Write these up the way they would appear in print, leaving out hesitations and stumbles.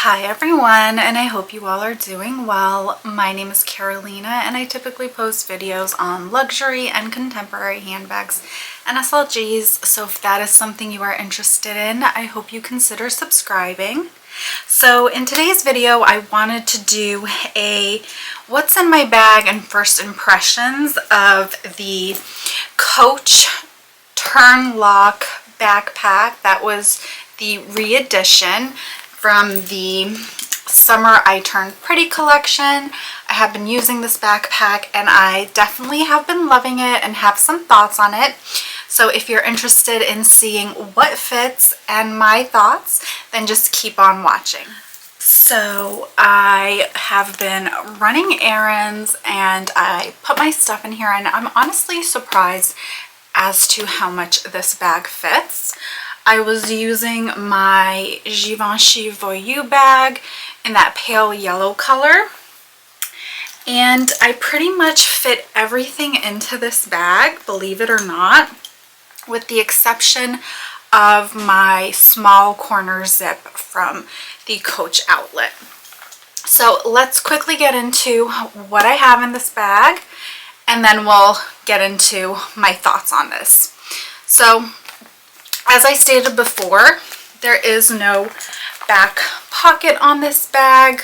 Hi everyone, and I hope you all are doing well. My name is Karolina and I typically post videos on luxury and contemporary handbags and SLGs, so if that is something you are interested in, I hope you consider subscribing. So in today's video, I wanted to do a what's in my bag and first impressions of the Coach Turnlock backpack. That was the re-edition from the Summer I Turned Pretty collection. I have been using this backpack and I definitely have been loving it and have some thoughts on it. So if you're interested in seeing what fits and my thoughts, then just keep on watching. So I have been running errands and I put my stuff in here and I'm honestly surprised as to how much this bag fits. I was using my Givenchy Voyou bag in that pale yellow color, and I pretty much fit everything into this bag, believe it or not, with the exception of my small corner zip from the Coach outlet. So let's quickly get into what I have in this bag, and then we'll get into my thoughts on this. So as I stated before, there is no back pocket on this bag.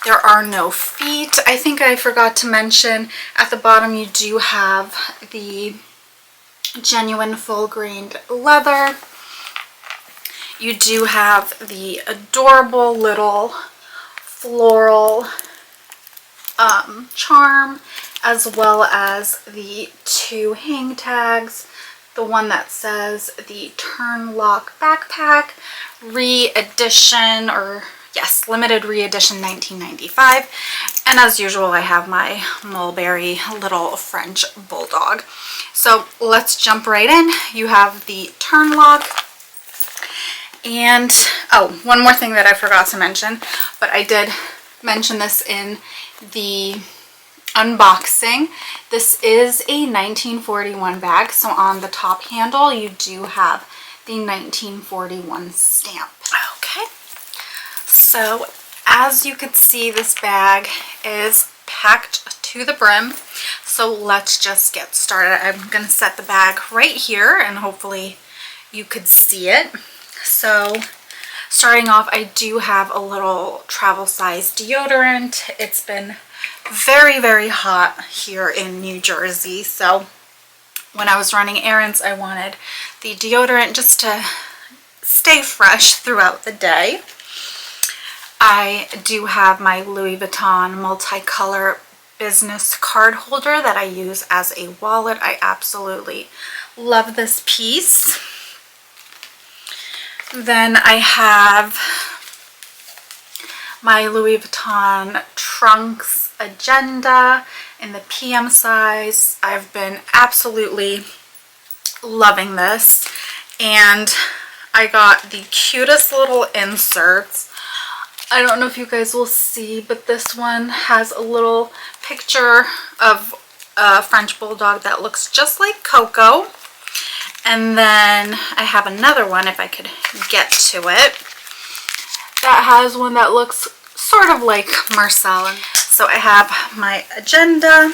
There are no feet. I think I forgot to mention at the bottom you do have the genuine full-grained leather. You do have the adorable little floral charm, as well as the two hang tags. The one that says the Turnlock backpack re-edition, or yes, limited re-edition 1995. And as usual, I have my mulberry little French bulldog. So let's jump right in. You have the Turnlock. And oh, one more thing that I forgot to mention, but I did mention this in the unboxing. This is a 1941 bag, so on the top handle you do have the 1941 stamp. Okay, so as you could see, this bag is packed to the brim, so let's just get started. I'm going to set the bag right here and hopefully you could see it. So starting off, I do have a little travel size deodorant. It's been very hot here in New Jersey, so when I was running errands I wanted the deodorant just to stay fresh throughout the day. I do have my Louis Vuitton multicolor business card holder that I use as a wallet. I absolutely love this piece. Then I have my Louis Vuitton trunks agenda in the PM size. I've been absolutely loving this, and I got the cutest little inserts. I don't know if you guys will see, but this one has a little picture of a French bulldog that looks just like Coco, and then I have another one, if I could get to it, that has one that looks sort of like Marcel. So I have my agenda.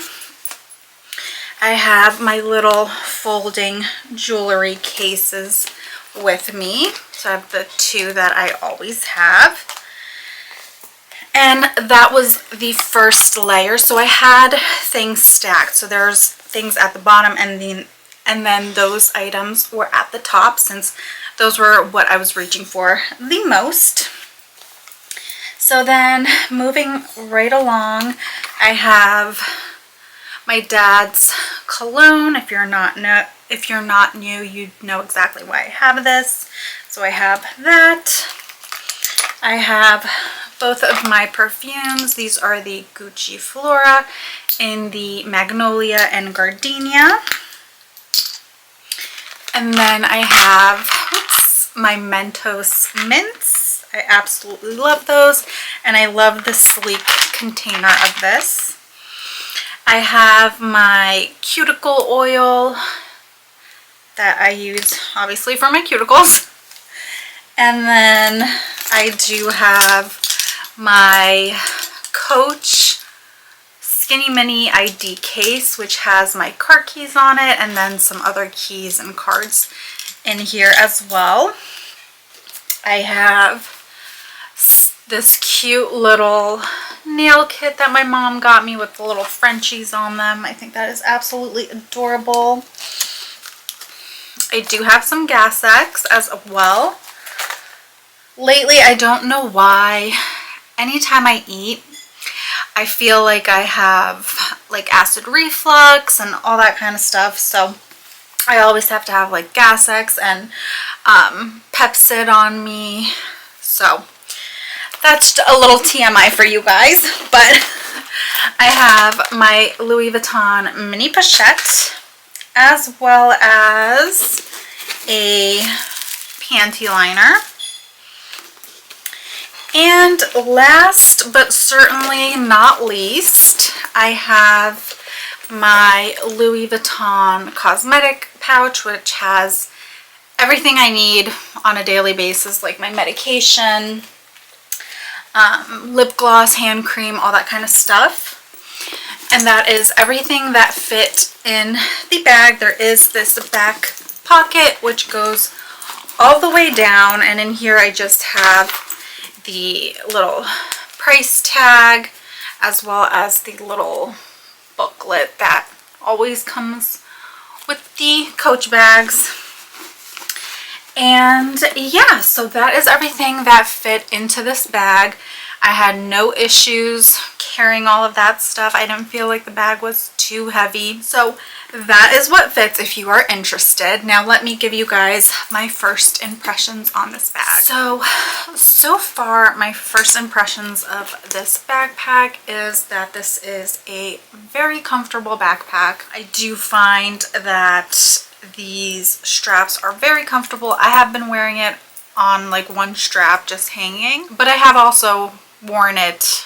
I have my little folding jewelry cases with me. So I have the two that I always have. And that was the first layer. So I had things stacked. So there's things at the bottom and then those items were at the top, since those were what I was reaching for the most. So then moving right along, I have my dad's cologne. If you're not new, you know exactly why I have this. So I have that. I have both of my perfumes. These are the Gucci Flora in the Magnolia and Gardenia. And then I have my Mentos mints. I absolutely love those, and I love the sleek container of this. I have my cuticle oil that I use obviously for my cuticles. And then I do have my Coach Skinny Mini ID case, which has my car keys on it, and then some other keys and cards in here as well. I have this cute little nail kit that my mom got me with the little Frenchies on them. I think that is absolutely adorable. I do have some Gas X as well. Lately, I don't know why, anytime I eat, I feel like I have like acid reflux and all that kind of stuff. So I always have to have like Gas X and Pepcid on me. So that's a little TMI for you guys. But I have my Louis Vuitton mini pochette, as well as a panty liner. And last but certainly not least, I have my Louis Vuitton cosmetic pouch, which has everything I need on a daily basis, like my medication, lip gloss, hand cream, all that kind of stuff. And that is everything that fit in the bag. There is this back pocket which goes all the way down, and in here I just have the little price tag as well as the little booklet that always comes with the Coach bags. And yeah, so that is everything that fit into this bag. I had no issues carrying all of that stuff. I didn't feel like the bag was too heavy. So that is what fits if you are interested. Now let me give you guys my first impressions on this bag. So far my first impressions of this backpack is that this is a very comfortable backpack. I do find that these straps are very comfortable. I have been wearing it on like one strap just hanging, but I have also worn it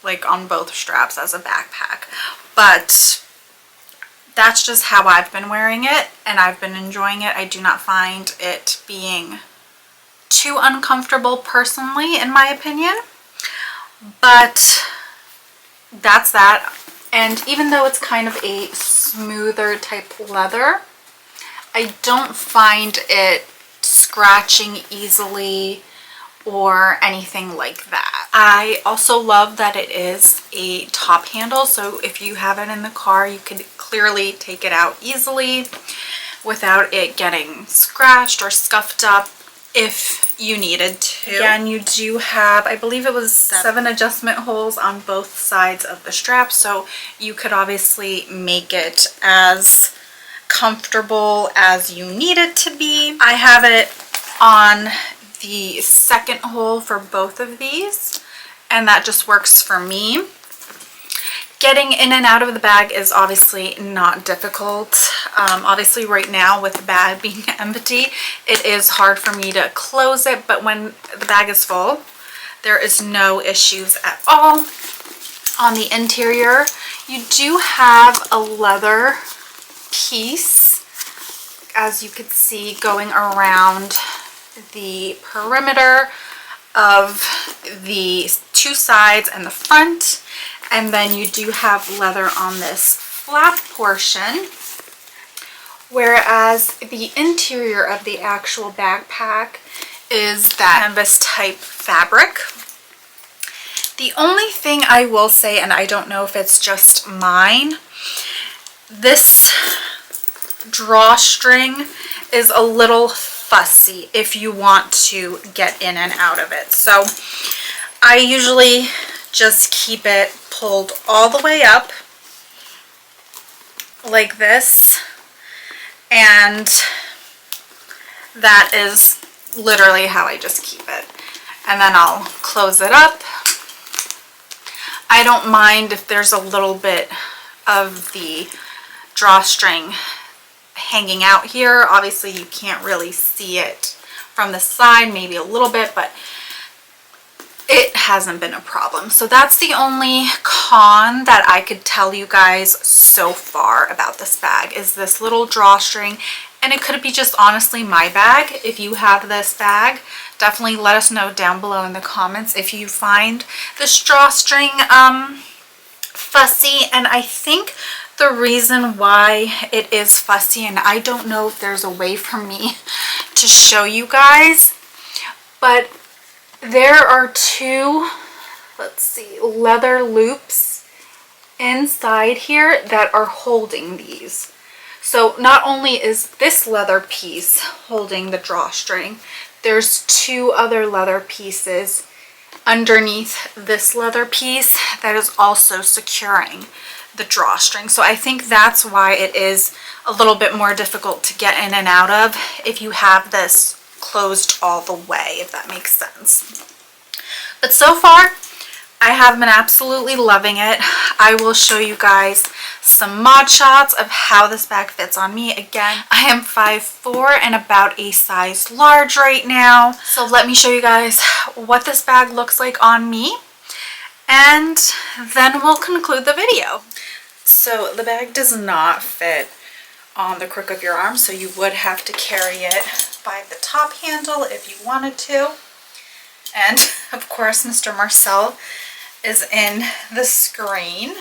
like on both straps as a backpack. But that's just how I've been wearing it, and I've been enjoying it. I do not find it being too uncomfortable personally, in my opinion. But that's that. And even though it's kind of a smoother type leather, I don't find it scratching easily or anything like that. I also love that it is a top handle, so if you have it in the car, you can clearly take it out easily without it getting scratched or scuffed up if you needed to. Again, you do have, I believe it was 7 adjustment holes on both sides of the strap, so you could obviously make it as comfortable as you need it to be. I have it on the second hole for both of these, and that just works for me. Getting in and out of the bag is obviously not difficult. Obviously right now with the bag being empty, it is hard for me to close it, but when the bag is full, there is no issues at all. On the interior, you do have a leather piece, as you can see, going around the perimeter of the two sides and the front. And then you do have leather on this flap portion, whereas the interior of the actual backpack is that canvas type fabric. The only thing I will say, and I don't know if it's just mine, this drawstring is a little fussy if you want to get in and out of it. So I usually just keep it pulled all the way up like this, and that is literally how I just keep it. And then I'll close it up. I don't mind if there's a little bit of the drawstring hanging out here. Obviously you can't really see it from the side, maybe a little bit, but it hasn't been a problem. So that's the only con that I could tell you guys so far about this bag, is this little drawstring And it could be just honestly my bag. If you have this bag, definitely let us know down below in the comments if you find this drawstring fussy. And I think the reason why it is fussy, and I don't know if there's a way for me to show you guys, but there are two, let's see, leather loops inside here that are holding these. So not only is this leather piece holding the drawstring, there's two other leather pieces underneath this leather piece that is also securing the drawstring. So I think that's why it is a little bit more difficult to get in and out of if you have this closed all the way, if that makes sense. But so far, I have been absolutely loving it. I will show you guys some mod shots of how this bag fits on me. Again, I am 5'4" and about a size large right now. So let me show you guys what this bag looks like on me, and then we'll conclude the video. So the bag does not fit on the crook of your arm, so you would have to carry it by the top handle if you wanted to. And of course, Mr. Marcel is in the screen.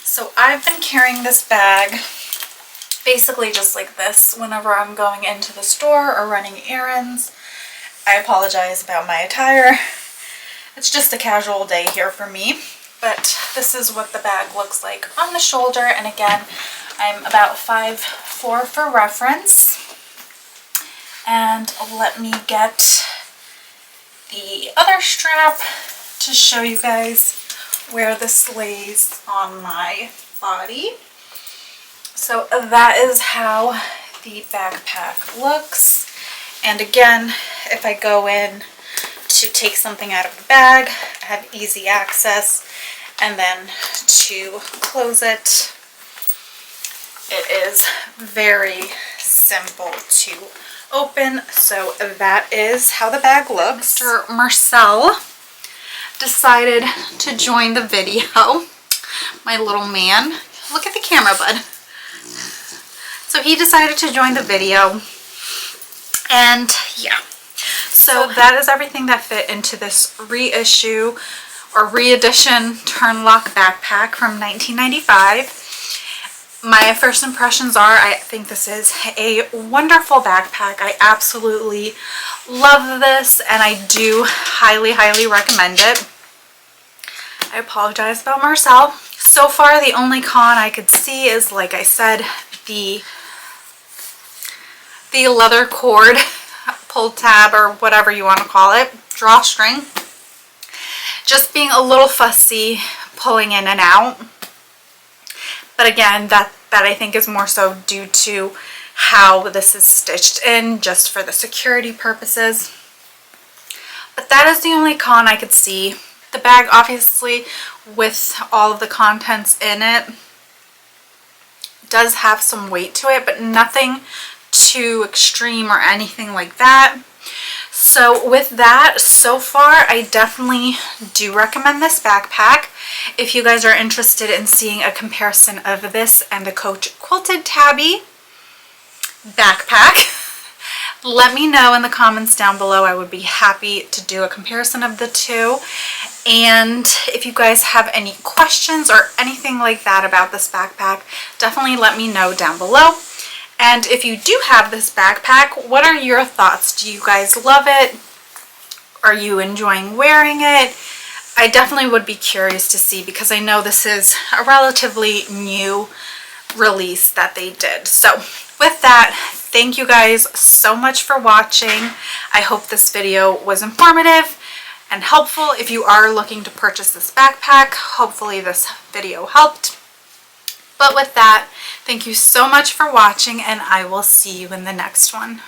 So I've been carrying this bag basically just like this whenever I'm going into the store or running errands. I apologize about my attire. It's just a casual day here for me. But this is what the bag looks like on the shoulder. And again, I'm about 5'4" for reference. And let me get the other strap to show you guys where this lays on my body. So that is how the backpack looks. And again, if I go in to take something out of the bag, I have easy access. And then to close it, it is very simple to open. So that is how the bag looks. Mr. Marcel decided to join the video. My little man. Look at the camera, bud. So he decided to join the video. And yeah. So that is everything that fit into this reissue or re-edition Turnlock backpack from 1995. My first impressions are, I think this is a wonderful backpack. I absolutely love this, and I do highly, highly recommend it. I apologize about Marcel. So far, the only con I could see is, like I said, the leather cord, pull tab, or whatever you want to call it, drawstring. Just being a little fussy pulling in and out. But again, that I think is more so due to how this is stitched in, just for the security purposes. But that is the only con I could see. The bag, obviously, with all of the contents in it, does have some weight to it, but nothing too extreme or anything like that. So with that, so far, I definitely do recommend this backpack. If you guys are interested in seeing a comparison of this and the Coach Quilted Tabby backpack, let me know in the comments down below. I would be happy to do a comparison of the two. And if you guys have any questions or anything like that about this backpack, definitely let me know down below. And if you do have this backpack, what are your thoughts? Do you guys love it? Are you enjoying wearing it? I definitely would be curious to see, because I know this is a relatively new release that they did. So with that, thank you guys so much for watching. I hope this video was informative and helpful. If you are looking to purchase this backpack, hopefully this video helped. But with that, thank you so much for watching, and I will see you in the next one.